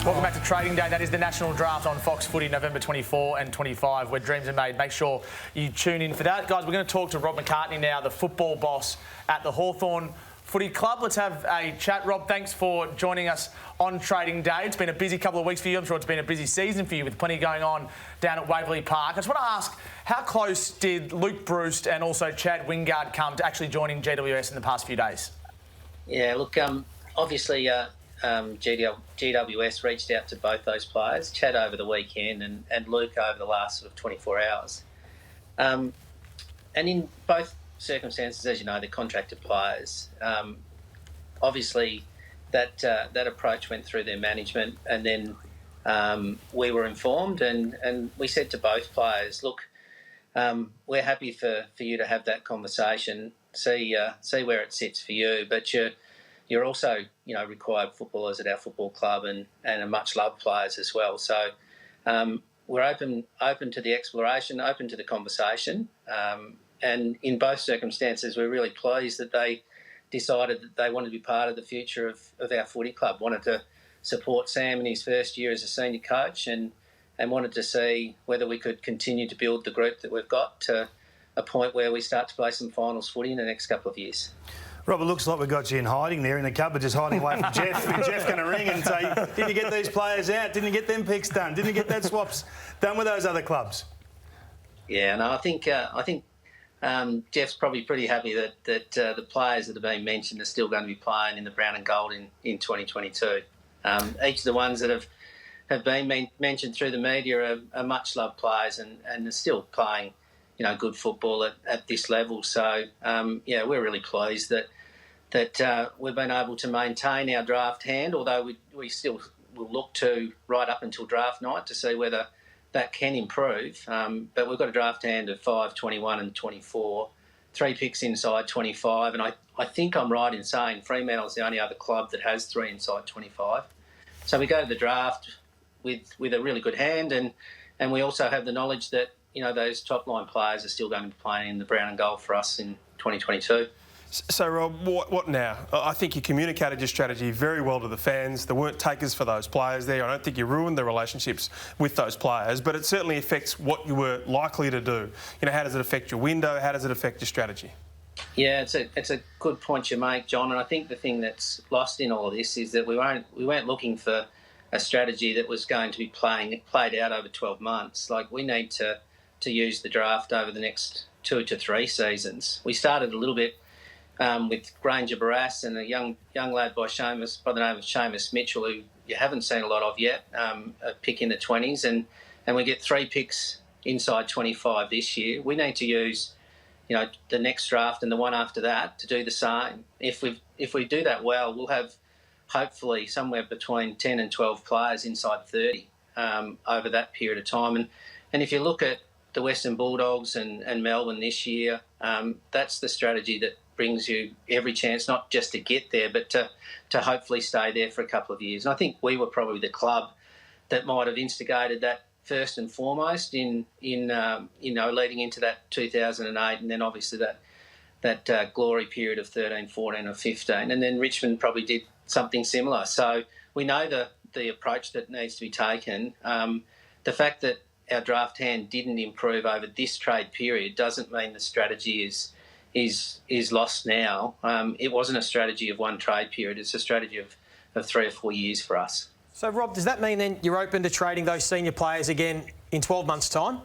Welcome back to Trading Day. That is the National Draft on Fox Footy, November 24 and 25, where dreams are made. Make sure you tune in for that. Guys, we're going to talk to Rob McCartney now, the football boss at the Hawthorn Footy Club. Let's have a chat. Rob, thanks for joining us on Trading Day. It's been a busy couple of weeks for you. I'm sure it's been a busy season for you with plenty going on down at Waverley Park. I just want to ask, how close did Luke Bruce and also Chad Wingard come to actually joining GWS in the past few days? Yeah, look, obviously GWS reached out to both those players, Chad over the weekend and Luke over the last sort of 24 hours. And in both circumstances, as you know, they're contracted players. Obviously, that approach went through their management, and then we were informed and we said to both players, look, we're happy for you to have that conversation, see where it sits for you, but you're also, required footballers at our football club and are much loved players as well. So we're open to the exploration, open to the conversation. And in both circumstances, we're really pleased that they decided that they wanted to be part of the future of our footy club, wanted to support Sam in his first year as a senior coach and wanted to see whether we could continue to build the group that we've got to a point where we start to play some finals footy in the next couple of years. Rob, it looks like we've got you in hiding there in the cupboard, just hiding away from Jeff. Is Jeff going to ring and say, didn't you get these players out? Didn't you get them picks done? Didn't you get that swaps done with those other clubs? Yeah, no, I think Jeff's probably pretty happy that the players that have been mentioned are still going to be playing in the brown and gold in 2022. Each of the ones that have been mentioned through the media are much loved players and are still playing, good football at this level. So we're really pleased that we've been able to maintain our draft hand, although we still will look to right up until draft night to see whether that can improve. But we've got a draft hand of 5, 21 and 24, 3 picks inside 25. And I think I'm right in saying Fremantle's the only other club that has 3 inside 25. So we go to the draft with a really good hand, and we also have the knowledge that, those top-line players are still going to be playing in the brown and gold for us in 2022. So, Rob, what now? I think you communicated your strategy very well to the fans. There weren't takers for those players there. I don't think you ruined the relationships with those players, but it certainly affects what you were likely to do. How does it affect your window? How does it affect your strategy? Yeah, it's a good point you make, John, and I think the thing that's lost in all of this is that we weren't looking for a strategy that was going to be played out over 12 months. Like, we need to use the draft over the next 2 to 3 seasons. We started a little bit with Granger Barras and a young lad by the name of Seamus Mitchell, who you haven't seen a lot of yet, a pick in the 20s, and we get 3 picks inside 25 this year. We need to use, the next draft and the one after that to do the same. If we do that well, we'll have hopefully somewhere between 10 and 12 players inside 30 over that period of time. And if you look at the Western Bulldogs and Melbourne this year, that's the strategy that brings you every chance, not just to get there, but to hopefully stay there for a couple of years. And I think we were probably the club that might have instigated that first and foremost in leading into that 2008, and then obviously that glory period of 13, 14 or 15. And then Richmond probably did something similar. So we know the approach that needs to be taken. The fact that our draft hand didn't improve over this trade period doesn't mean the strategy is lost now. It wasn't a strategy of one trade period. It's a strategy of 3 or 4 years for us. So, Rob, does that mean then you're open to trading those senior players again in 12 months' time?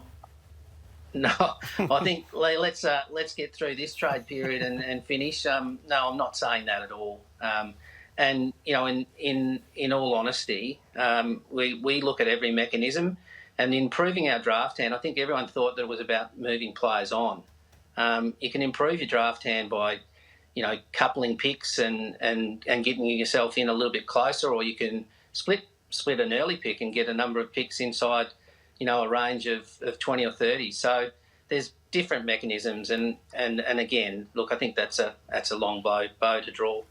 No, I think let's get through this trade period and finish. No, I'm not saying that at all. And in all honesty, we look at every mechanism, and improving our draft hand. I think everyone thought that it was about moving players on. You can improve your draft hand by, coupling picks and getting yourself in a little bit closer, or you can split an early pick and get a number of picks inside, a range of 20 or 30. So there's different mechanisms, and again, look, I think that's a long bow to draw.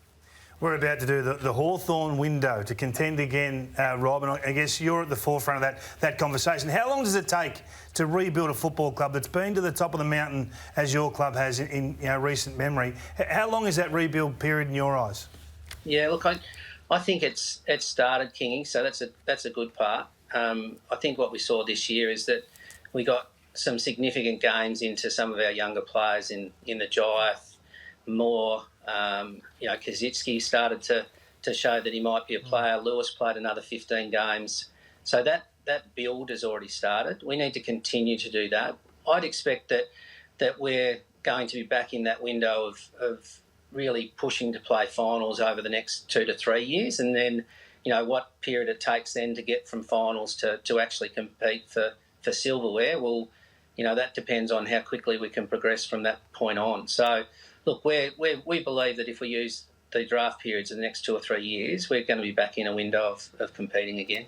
We're about to do the Hawthorn window to contend again, Rob, and I guess you're at the forefront of that conversation. How long does it take to rebuild a football club that's been to the top of the mountain as your club has in recent memory? How long is that rebuild period in your eyes? Yeah, look, I I think it's started, Kingy, so that's a good part. I think what we saw this year is that we got some significant games into some of our younger players in the Giant. More, Kazitsky started to show that he might be a player. Lewis played another 15 games. So that build has already started. We need to continue to do that. I'd expect that we're going to be back in that window of really pushing to play finals over the next 2 to 3 years, and then, what period it takes then to get from finals to actually compete for silverware. Well, that depends on how quickly we can progress from that point on. So, look, we believe that if we use the draft periods in the next 2 or 3 years, we're going to be back in a window of competing again.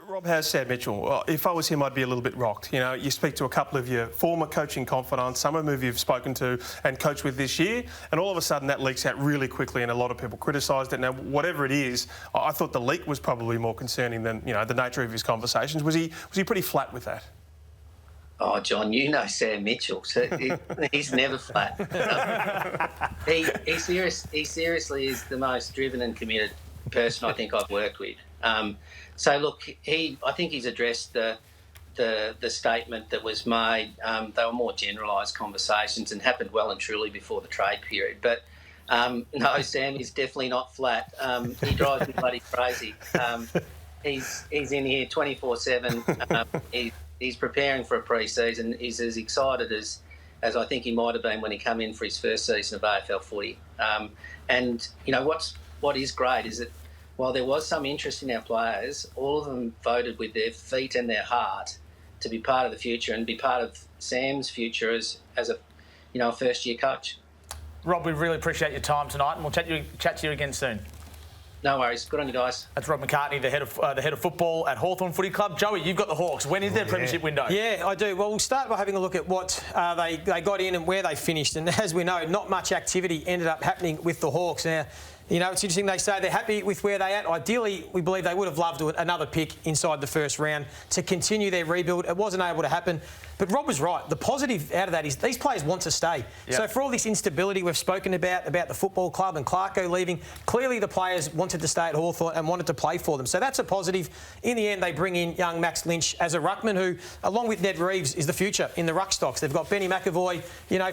Rob, how's Sam Mitchell? Well, if I was him, I'd be a little bit rocked. You speak to a couple of your former coaching confidants, some of whom you've spoken to and coached with this year, and all of a sudden that leaks out really quickly, and a lot of people criticised it. Now, whatever it is, I thought the leak was probably more concerning than the nature of his conversations. Was he pretty flat with that? Oh, John, you know Sam Mitchell. So he's never flat. He seriously is the most driven and committed person I think I've worked with. So look, I think he's addressed the statement that was made. They were more generalised conversations and happened well and truly before the trade period. But no, Sam is definitely not flat. He drives me bloody crazy. He's in here 24/7. He's preparing for a pre-season. He's as excited as I think he might have been when he came in for his first season of AFL footy. And what is great is that while there was some interest in our players, all of them voted with their feet and their heart to be part of the future and be part of Sam's future as a first-year coach. Rob, we really appreciate your time tonight, and we'll chat to you again soon. No worries. Good on you guys. That's Rob McCartney, the head of football at Hawthorn Footy Club. Joey, you've got the Hawks. When is their premiership window? Yeah, I do. Well, we'll start by having a look at what they got in and where they finished. And as we know, not much activity ended up happening with the Hawks. Now, it's interesting they say they're happy with where they're at. Ideally, we believe they would have loved another pick inside the first round to continue their rebuild. It wasn't able to happen. But Rob was right. The positive out of that is these players want to stay. Yep. So for all this instability we've spoken about the football club and Clarko leaving, clearly the players wanted to stay at Hawthorn and wanted to play for them. So that's a positive. In the end, they bring in young Max Lynch as a ruckman who, along with Ned Reeves, is the future in the ruck stocks. They've got Benny McAvoy,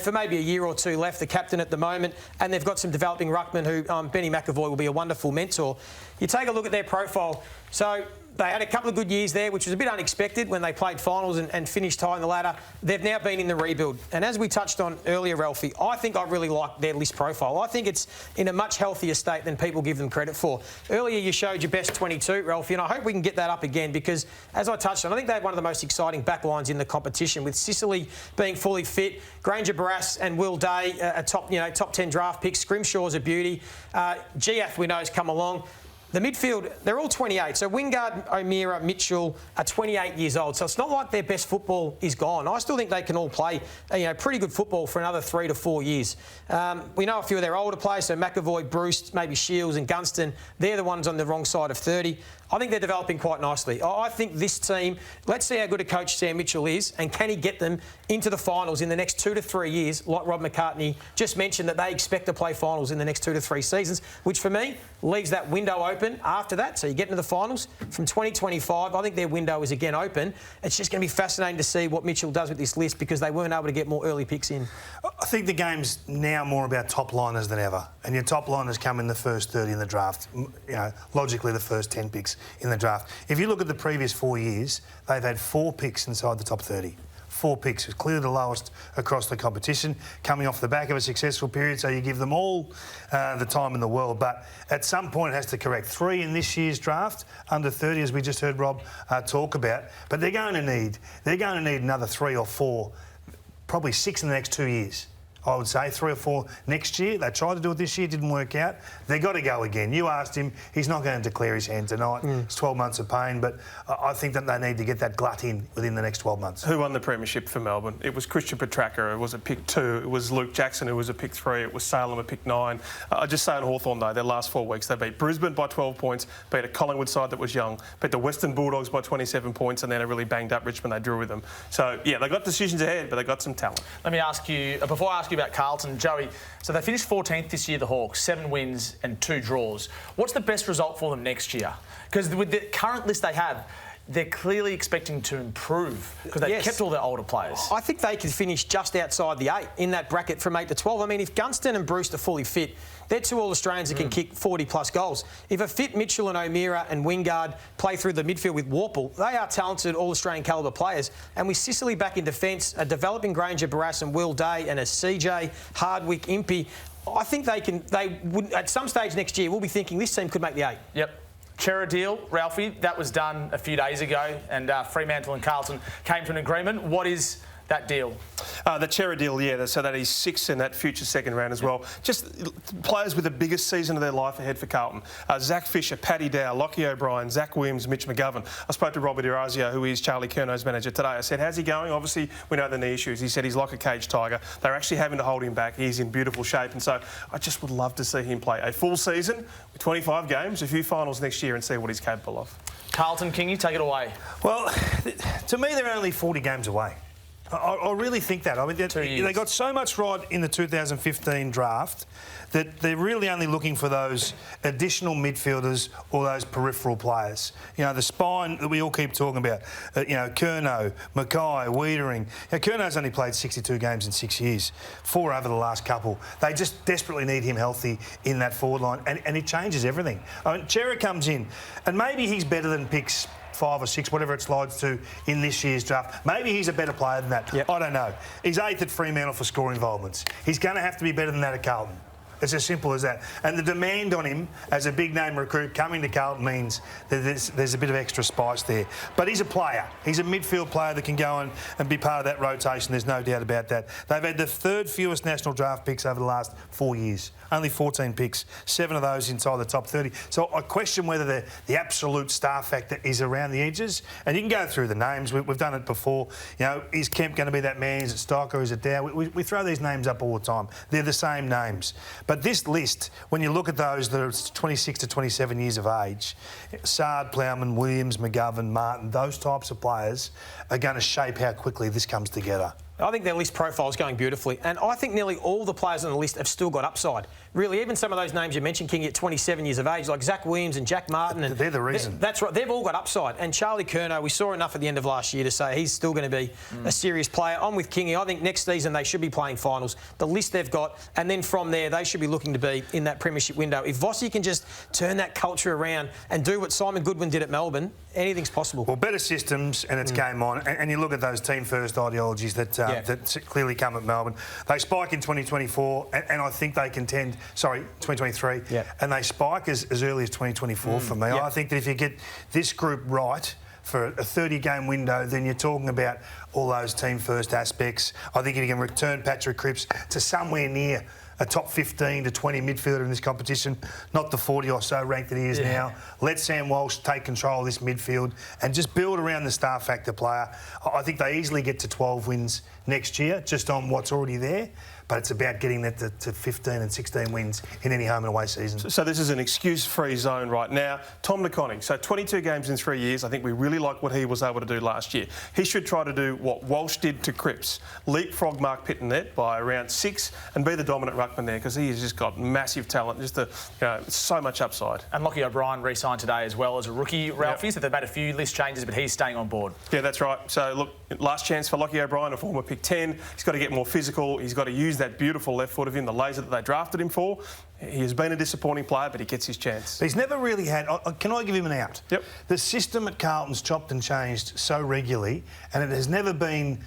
for maybe a year or two left, the captain at the moment, and they've got some developing ruckmen who Benny McAvoy will be a wonderful mentor. You take a look at their profile. So they had a couple of good years there, which was a bit unexpected when they played finals and finished high in the ladder. They've now been in the rebuild. And as we touched on earlier, Ralphie, I think I really like their list profile. I think it's in a much healthier state than people give them credit for. Earlier, you showed your best 22, Ralphie, and I hope we can get that up again because, as I touched on, I think they have one of the most exciting backlines in the competition, with Sicily being fully fit, Granger Barras and Will Day, a top 10 draft picks. Scrimshaw's a beauty. Giath, we know, has come along. The midfield, they're all 28. So Wingard, O'Meara, Mitchell are 28 years old. So it's not like their best football is gone. I still think they can all play, pretty good football for another 3 to 4 years. We know a few of their older players, so McAvoy, Bruce, maybe Shields and Gunston. They're the ones on the wrong side of 30. I think they're developing quite nicely. I think this team, let's see how good a coach Sam Mitchell is and can he get them into the finals in the next 2 to 3 years, like Rob McCartney just mentioned that they expect to play finals in the next 2 to 3 seasons, which for me leaves that window open after that. So you get into the finals from 2025. I think their window is again open. It's just going to be fascinating to see what Mitchell does with this list because they weren't able to get more early picks in. I think the game's now more about top liners than ever. And your top liners come in the first 30 in the draft. Logically the first 10 picks in the draft. If you look at the previous 4 years, they've had 4 picks inside the top 30. 4 picks. It's clearly the lowest across the competition, coming off the back of a successful period, so you give them all the time in the world. But at some point it has to correct. 3 in this year's draft, under 30, as we just heard Rob talk about. But they're going to need another 3 or 4, probably 6 in the next 2 years. I would say 3 or 4 next year. They tried to do it this year, didn't work out. They've got to go again. You asked him, he's not going to declare his hand tonight. It's 12 months of pain, but I think that they need to get that glut in within the next 12 months. Who won the premiership for Melbourne? It was Christian Petracca, it was a pick 2. It was Luke Jackson, who was a pick 3. It was Salem, a pick 9. I just say on Hawthorn, though, their last 4 weeks, they beat Brisbane by 12 points, beat a Collingwood side that was young, beat the Western Bulldogs by 27 points, and then a really banged up Richmond they drew with them. So, yeah, they got decisions ahead, but they got some talent. Let me ask you, before I ask you you about Carlton, Joey. So they finished 14th this year, the Hawks, 7 wins and 2 draws. What's the best result for them next year? Because with the current list they have, they're clearly expecting to improve because they've kept all their older players. I think they could finish just outside the 8 in that bracket from 8 to 12. I mean, if Gunston and Bruce are fully fit, they're 2 All-Australians that can kick 40-plus goals. If a fit Mitchell and O'Meara and Wingard play through the midfield with Warple, they are talented All-Australian calibre players. And with Sicily back in defence, a developing Granger, Barras and Will Day and a CJ, Hardwick, Impey, I think they would, at some stage next year, we'll be thinking this team could make the 8. Yep. Chera deal, Ralphie, that was done a few days ago, and Fremantle and Carlton came to an agreement. What is that deal? The Chera deal, yeah, so that he's 6 in that future second round as well. Just players with the biggest season of their life ahead for Carlton. Zach Fisher, Paddy Dow, Lockie O'Brien, Zach Williams, Mitch McGovern. I spoke to Robert Irazio, who is Charlie Curnow's manager today. I said, how's he going? Obviously, we know the knee issues. He said he's like a caged tiger. They're actually having to hold him back. He's in beautiful shape. And so I just would love to see him play a full season with 25 games, a few finals next year and see what he's capable of. Carlton, Kingy, take it away. Well, to me, they're only 40 games away. I really think that. I mean, they got so much right in the 2015 draft that they're really only looking for those additional midfielders or those peripheral players. You know, the spine that we all keep talking about. Curnow, Mackay, Wiedering. Curnow's only played 62 games in 6 years, 4 over the last couple. They just desperately need him healthy in that forward line, and it changes everything. I mean, Chera comes in, and maybe he's better than picks 5 or 6, whatever it slides to in this year's draft. Maybe he's a better player than that. Yep. I don't know. He's 8th at Fremantle for score involvements. He's going to have to be better than that at Carlton. It's as simple as that. And the demand on him as a big-name recruit coming to Carlton means that there's a bit of extra spice there. But he's a player. He's a midfield player that can go and be part of that rotation. There's no doubt about that. They've had the 3rd fewest national draft picks over the last 4 years. Only 14 picks, 7 of those inside the top 30. So I question whether the absolute star factor is around the edges. And you can go through the names. We've done it before. You know, is Kemp going to be that man? Is it Stocker? Is it Dow? We throw these names up all the time. They're the same names. But this list, when you look at those that are 26 to 27 years of age, Sard, Plowman, Williams, McGovern, Martin, those types of players are going to shape how quickly this comes together. I think their list profile is going beautifully, and I think nearly all the players on the list have still got upside. Really, even some of those names you mentioned, King, at 27 years of age, like Zach Williams and Jack Martin. And they're the reason. That's right. They've all got upside. And Charlie Curnow, we saw enough at the end of last year to say he's still going to be a serious player. I'm with Kingy. I think next season they should be playing finals. The list they've got, and then from there they should be looking to be in that premiership window. If Vossi can just turn that culture around and do what Simon Goodwin did at Melbourne, anything's possible. Well, better systems, and it's game on. And you look at those team-first ideologies that clearly come at Melbourne. They spike in 2024, and I think they contend. 2023, and they spike as early as 2024 for me. I think that if you get this group right for a 30-game window, then you're talking about all those team-first aspects. I think if you can return Patrick Cripps to somewhere near a top 15 to 20 midfielder in this competition, not the 40 or so ranked that he is now. Let Sam Walsh take control of this midfield and just build around the star factor player. I think they easily get to 12 wins next year, just on what's already there. But it's about getting that to 15 and 16 wins in any home and away season. So this is an excuse-free zone right now. Tom Nakoni, so 22 games in 3 years. I think we really like what he was able to do last year. He should try to do what Walsh did to Cripps, leapfrog Mark Pittonet by around 6 and be the dominant ruckman there, because he has just got massive talent, so much upside. And Lockie O'Brien re-signed today as well as a rookie, Ralphie, so they've made a few list changes, but he's staying on board. Yeah, that's right. So, look, last chance for Lockie O'Brien, a former pick 10. He's got to get more physical. He's got to use that beautiful left foot of him, the laser that they drafted him for. He has been a disappointing player, but he gets his chance. He's never really had... Can I give him an out? Yep. The system at Carlton's chopped and changed so regularly, and it has never been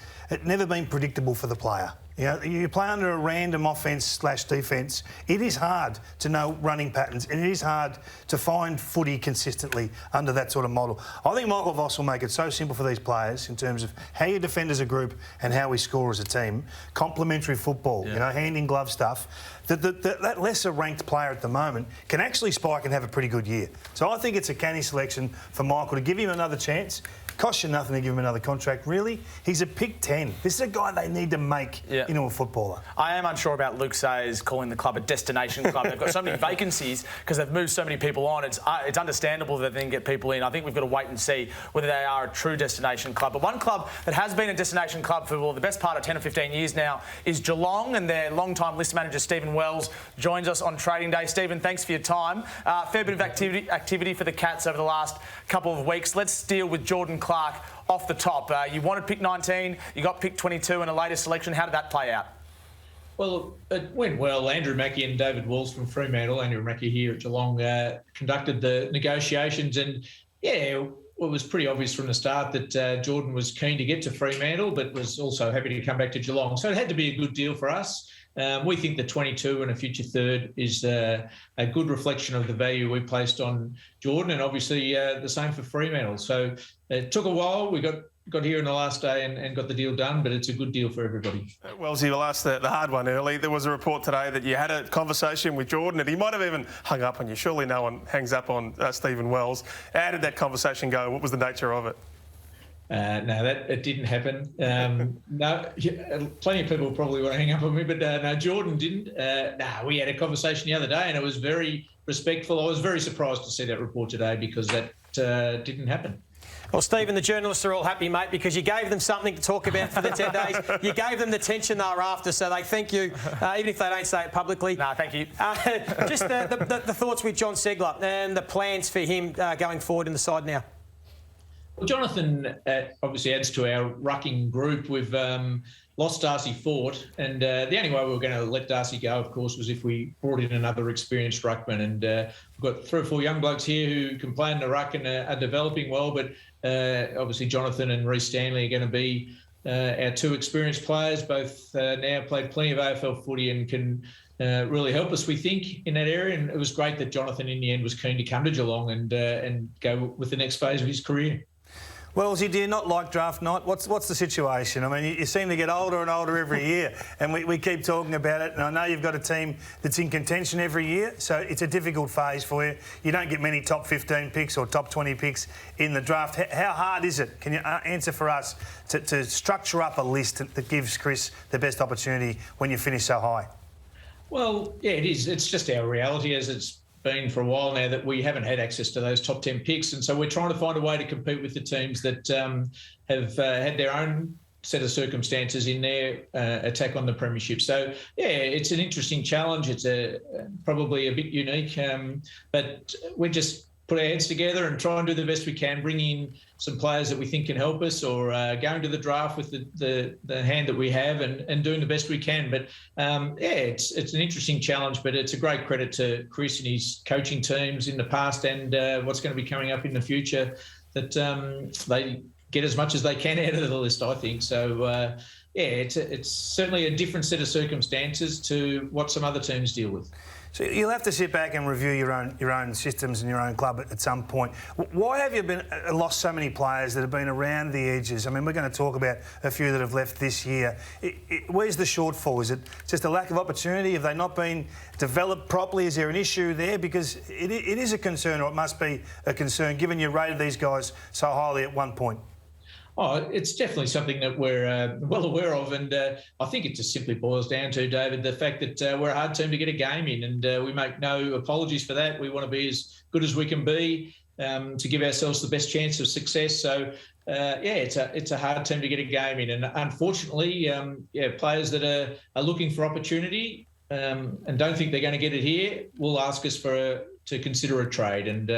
predictable for the player. You know, you play under a random offence/defence. It is hard to know running patterns, and it is hard to find footy consistently under that sort of model. I think Michael Voss will make it so simple for these players in terms of how you defend as a group and how we score as a team. Complementary football, hand-in-glove stuff. That lesser-ranked player at the moment can actually spike and have a pretty good year. So I think it's a canny selection for Michael to give him another chance. Costs you nothing to give him another contract, really. He's a pick 10. This is a guy they need to make into a footballer. I am unsure about Luke Sayers calling the club a destination club. They've got so many vacancies because they've moved so many people on. It's understandable that they then get people in. I think we've got to wait and see whether they are a true destination club. But one club that has been a destination club for the best part of 10 or 15 years now is Geelong, and their long-time list manager Stephen Wells joins us on trading day. Stephen, thanks for your time. Fair bit of activity for the Cats over the last couple of weeks. Let's deal with Jordan Clark off the top. You wanted pick 19, you got pick 22 in a later selection. How did that play out? Well, it went well. Andrew Mackey and David Walls from Fremantle, Andrew Mackey here at Geelong, conducted the negotiations, and it was pretty obvious from the start that Jordan was keen to get to Fremantle, but was also happy to come back to Geelong. So it had to be a good deal for us. We think the 22 and a future third is a good reflection of the value we placed on Jordan, and obviously the same for Fremantle. So it took a while. We got here in the last day and got the deal done, but it's a good deal for everybody. Wellesley, we'll ask the hard one early. There was a report today that you had a conversation with Jordan, and he might have even hung up on you. Surely no one hangs up on Stephen Wells. How did that conversation go? What was the nature of it? No, it didn't happen. No, plenty of people probably want to hang up on me, but no, Jordan didn't. We had a conversation the other day, and it was very respectful. I was very surprised to see that report today because that didn't happen. Well, Stephen, the journalists are all happy, mate, because you gave them something to talk about for the 10 days. You gave them the attention they were after, so they thank you, even if they don't say it publicly. No, thank you. Just the thoughts with John Segler and the plans for him going forward in the side now. Well, Jonathan obviously adds to our rucking group. We've lost Darcy Fort, and the only way we were going to let Darcy go, of course, was if we brought in another experienced ruckman. And we've got 3 or 4 young blokes here who can play in the ruck and are developing well, but obviously Jonathan and Reece Stanley are going to be our 2 experienced players, both now played plenty of AFL footy and can really help us, we think, in that area. And it was great that Jonathan, in the end, was keen to come to Geelong and go with the next phase of his career. Wellesley, do you not like draft night? What's the situation? I mean, you seem to get older and older every year, and we keep talking about it. And I know you've got a team that's in contention every year, so it's a difficult phase for you. You don't get many top 15 picks or top 20 picks in the draft. How hard is it? Can you answer for us to structure up a list that gives Chris the best opportunity when you finish so high? Well, yeah, it is. It's just our reality, as it's been for a while now, that we haven't had access to those top 10 picks, and so we're trying to find a way to compete with the teams that have had their own set of circumstances in their attack on the premiership. So yeah, it's an interesting challenge. It's probably a bit unique, but we just put our heads together and try and do the best we can, bring in some players that we think can help us, or going to the draft with the hand that we have and doing the best we can. But it's an interesting challenge, but it's a great credit to Chris and his coaching teams in the past and what's going to be coming up in the future, that they get as much as they can out of the list, I think. So it's certainly a different set of circumstances to what some other teams deal with. So you'll have to sit back and review your own systems and your own club at some point. Why have you lost so many players that have been around the edges? I mean, we're going to talk about a few that have left this year. Where's the shortfall? Is it just a lack of opportunity? Have they not been developed properly? Is there an issue there? Because it is a concern, or it must be a concern, given you rated these guys so highly at one point. Oh, it's definitely something that we're well aware of, and I think it just simply boils down to, David, the fact that we're a hard team to get a game in, and we make no apologies for that. We want to be as good as we can be to give ourselves the best chance of success. So, it's a hard team to get a game in, and unfortunately, players that are looking for opportunity and don't think they're going to get it here will ask us to consider a trade, and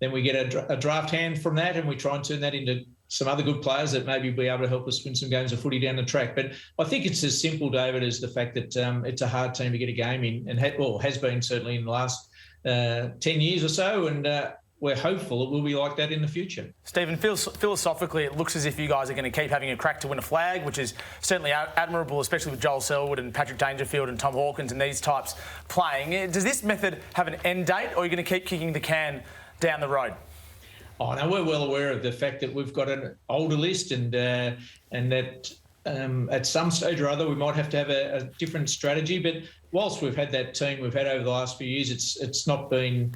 then we get a draft hand from that, and we try and turn that into some other good players that maybe be able to help us win some games of footy down the track. But I think it's as simple, David, as the fact that it's a hard team to get a game in, and has been certainly in the last 10 years or so, and we're hopeful it will be like that in the future. Stephen, philosophically, it looks as if you guys are going to keep having a crack to win a flag, which is certainly admirable, especially with Joel Selwood and Patrick Dangerfield and Tom Hawkins and these types playing. Does this method have an end date, or are you going to keep kicking the can down the road? Oh, no, we're well aware of the fact that we've got an older list, and that at some stage or other we might have to have a different strategy. But whilst we've had that team we've had over the last few years, it's not been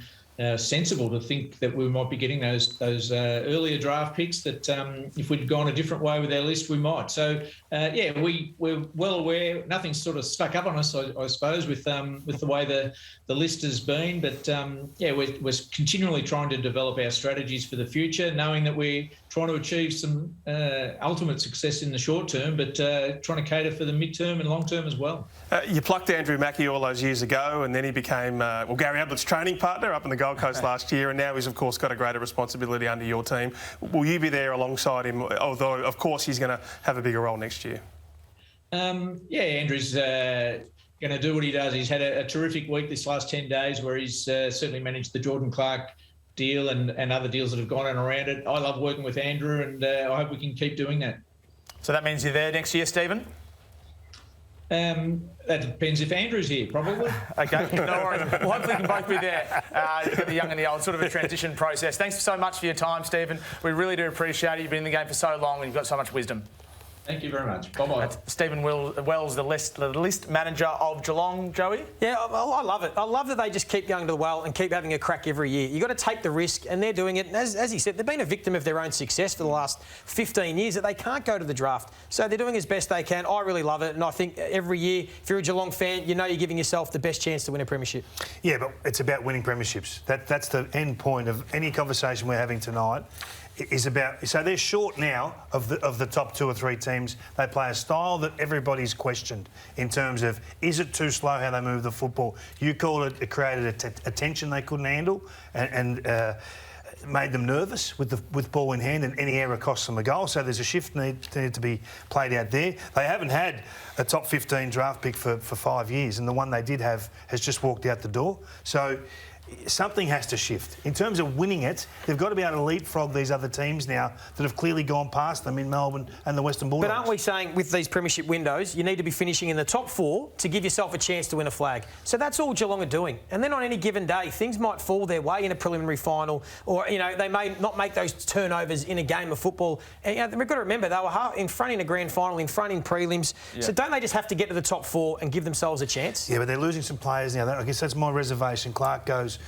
sensible to think that we might be getting those earlier draft picks that if we'd gone a different way with our list, we might. So, we're well aware. Nothing's sort of stuck up on us, I suppose, with the way the list has been. But, we're continually trying to develop our strategies for the future, knowing that we're trying to achieve some ultimate success in the short term, but trying to cater for the mid-term and long-term as well. You plucked Andrew Mackie all those years ago, and then he became Gary Ablett's training partner up in the Gold Coast last year, and now he's, of course, got a greater responsibility under your team. Will you be there alongside him, although, of course, he's going to have a bigger role next year? Andrew's going to do what he does. He's had a terrific week this last 10 days where he's certainly managed the Jordan Clark deal and other deals that have gone on around it. I love working with Andrew, and I hope we can keep doing that. So that means you're there next year, Stephen? That depends if Andrew's here, probably. Okay, no worries. Well, hopefully we can both be there. You've got the young and the old, sort of a transition process. Thanks so much for your time, Stephen. We really do appreciate it. You've been in the game for so long and you've got so much wisdom. Thank you very much. Bye-bye. That's Stephen Wells, the list manager of Geelong, Joey. Yeah, I love it. I love that they just keep going to the well and keep having a crack every year. You've got to take the risk, and they're doing it. And as he said, they've been a victim of their own success for the last 15 years, that they can't go to the draft. So they're doing as best they can. I really love it, and I think every year, if you're a Geelong fan, you know you're giving yourself the best chance to win a premiership. Yeah, but it's about winning premierships. That's the end point of any conversation we're having tonight. Is about, so they're short now of the top 2 or 3 teams. They play a style that everybody's questioned in terms of, is it too slow how they move the football? You call it created a tension they couldn't handle and made them nervous with ball in hand, and any error costs them a goal. So there's a shift needed to be played out there. They haven't had a top 15 draft pick for 5 years, and the one they did have has just walked out the door. So something has to shift. In terms of winning it, they've got to be able to leapfrog these other teams now that have clearly gone past them in Melbourne and the Western Bulldogs. But aren't we saying with these premiership windows, you need to be finishing in the top 4 to give yourself a chance to win a flag? So that's all Geelong are doing. And then on any given day, things might fall their way in a preliminary final, or, they may not make those turnovers in a game of football. And, we've got to remember, they were in front in a grand final, in front in prelims. Yeah. So don't they just have to get to the top 4 and give themselves a chance? Yeah, but they're losing some players now. I guess that's my reservation. Clark goes.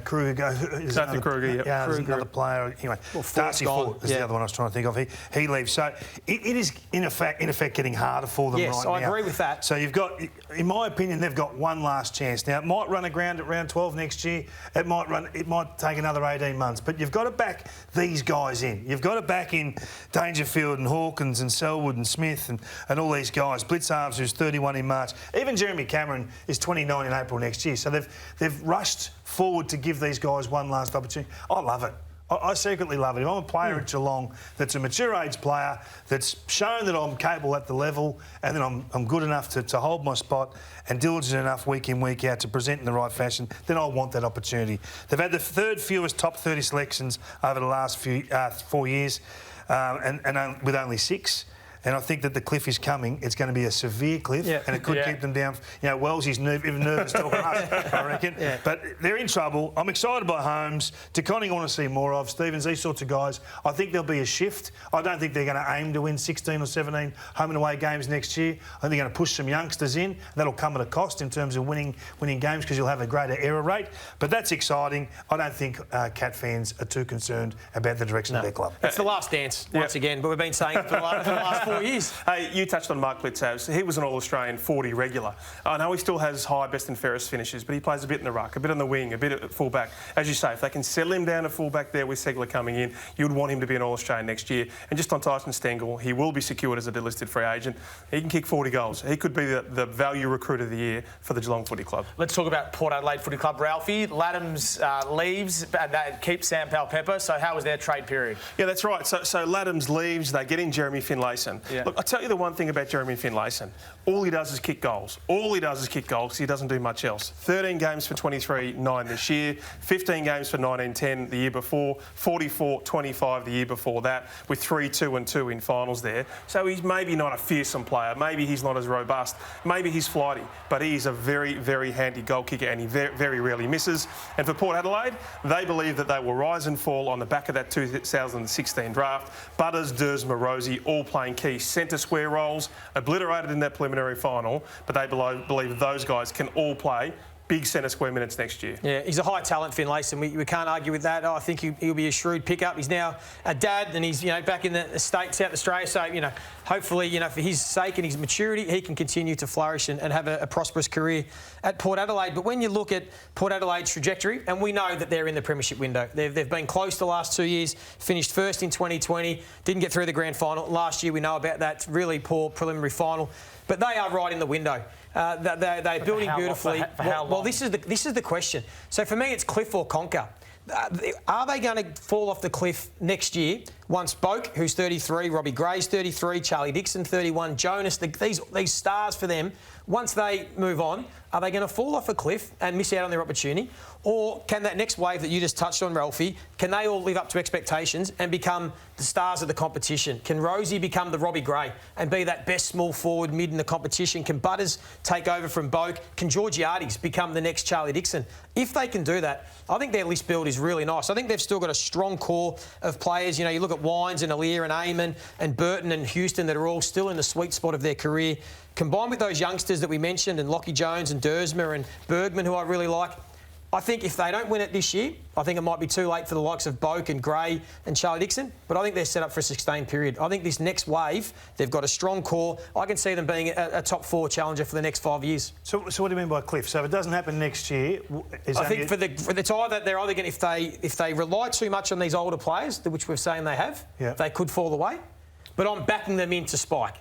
Kruger goes. Nathan Kruger, yeah. There's another player. Anyway, Darcy Ford is the other one I was trying to think of. He leaves. So it is, in effect, getting harder for them right now. Yes, I agree with that. So you've got, in my opinion, they've got one last chance. Now, it might run aground at round 12 next year. It might take another 18 months. But you've got to back these guys in. You've got to back in Dangerfield and Hawkins and Selwood and Smith and all these guys. Blitzarves, who's 31 in March. Even Jeremy Cameron is 29 in April next year. So they've rushed forward to give these guys one last opportunity. I love it. I secretly love it. If I'm a player at Geelong that's a mature age player, that's shown that I'm capable at the level and that I'm good enough to hold my spot and diligent enough week in, week out to present in the right fashion, then I want that opportunity. They've had the 3rd fewest top 30 selections over the last 4 years and with only 6. And I think that the cliff is coming. It's going to be a severe cliff, and it could keep them down. Wellesley's even nervous talking us, I reckon. Yeah. But they're in trouble. I'm excited by Holmes. DeConning I want to see more of. Stevens, these sorts of guys. I think there'll be a shift. I don't think they're going to aim to win 16 or 17 home and away games next year. I think they're going to push some youngsters in. That'll come at a cost in terms of winning games because you'll have a greater error rate. But that's exciting. I don't think Cat fans are too concerned about the direction of their club. It's the last dance, once again, but we've been saying it for the last 4 years. Hey, you touched on Mark Blitzarves. He was an All-Australian 40 regular. I know he still has high best and fairest finishes, but he plays a bit in the ruck, a bit on the wing, a bit at fullback. As you say, if they can settle him down to fullback there with Segler coming in, you would want him to be an All-Australian next year. And just on Tyson Stengel, he will be secured as a delisted free agent. He can kick 40 goals. He could be the value recruit of the year for the Geelong Footy Club. Let's talk about Port Adelaide Footy Club. Ralphie, Laddams leaves, and that keeps Sam Powell-Pepper. So how was their trade period? Yeah, that's right. So Laddams leaves, they get in Jeremy Finlayson. Yeah. Look, I'll tell you the one thing about Jeremy Finlayson. All he does is kick goals. All he does is kick goals. He doesn't do much else. 13 games for 23-9 this year, 15 games for 19-10 the year before, 44-25 the year before that, with 3-2-2 in finals there. So he's maybe not a fearsome player. Maybe he's not as robust. Maybe he's flighty. But he is a very, very handy goal kicker, and he very, very rarely misses. And for Port Adelaide, they believe that they will rise and fall on the back of that 2016 draft. Butters, Dersma, Rosie all playing key centre square roles, obliterated in that preliminary final, but they believe those guys can all play big centre square minutes next year. Yeah, he's a high talent, Finlayson, and we can't argue with that. I think he'll be a shrewd pickup. He's now a dad, and he's back in the States, South Australia. So hopefully for his sake and his maturity, he can continue to flourish and have a prosperous career at Port Adelaide. But when you look at Port Adelaide's trajectory, and we know that they're in the premiership window, they've been close the last 2 years. Finished first in 2020, didn't get through the grand final last year. We know about that really poor preliminary final, but they are right in the window. They're building beautifully. For how long? Well, this is the question. So for me, it's cliff or conquer. Are they going to fall off the cliff next year once Boak, who's 33, Robbie Gray's 33, Charlie Dixon 31, Jonas, these stars for them, once they move on, are they going to fall off a cliff and miss out on their opportunity? Or can that next wave that you just touched on, Ralphie, can they all live up to expectations and become the stars of the competition? Can Rosie become the Robbie Gray and be that best small forward mid in the competition? Can Butters take over from Boak? Can Georgiades become the next Charlie Dixon? If they can do that, I think their list build is really nice. I think they've still got a strong core of players. You look at Wines and Aliir and Eamon and Burton and Houston that are all still in the sweet spot of their career. Combined with those youngsters that we mentioned and Lockie Jones and Dersma and Bergman, who I really like, I think if they don't win it this year, I think it might be too late for the likes of Boak and Gray and Charlie Dixon, but I think they're set up for a sustained period. I think this next wave, they've got a strong core. I can see them being a top 4 challenger for the next 5 years. So what do you mean by cliff? So if it doesn't happen next year, I think for the either they're either going if they rely too much on these older players, which we're saying they have, they could fall away. But I'm backing them in to spike.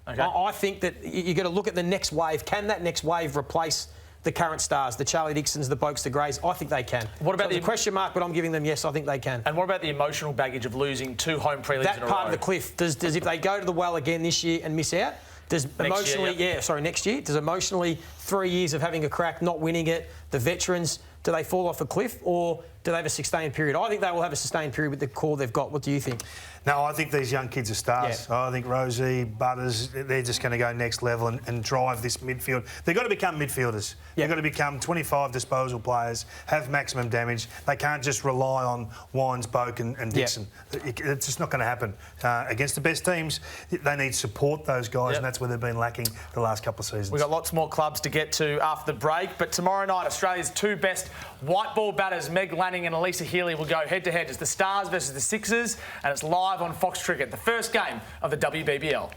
Okay. I think that you've got to look at the next wave. Can that next wave replace the current stars, the Charlie Dixons, the Boaks, the Greys? I think they can. What about the question mark? But I'm giving them yes. I think they can. And what about the emotional baggage of losing 2 home prelims that in a row? That part of the cliff. Does if they go to the well again this year and miss out? Does next year. Does emotionally 3 years of having a crack, not winning it, the veterans, do they fall off a cliff or do they have a sustained period? I think they will have a sustained period with the core they've got. What do you think? No, I think these young kids are stars. Yeah. I think Rosie, Butters, they're just going to go next level and drive this midfield. They've got to become midfielders. They've got to become 25 disposal players, have maximum damage. They can't just rely on Wines, Boak and Dixon. It's just not going to happen. Against the best teams, they need to support those guys, and that's where they've been lacking the last couple of seasons. We've got lots more clubs to get to after the break, but tomorrow night, Australia's 2 best white ball batters, Meg Lanning and Elisa Healy, will go head-to-head. It's the Stars versus the Sixers, and it's live on Fox Cricket, the first game of the WBBL.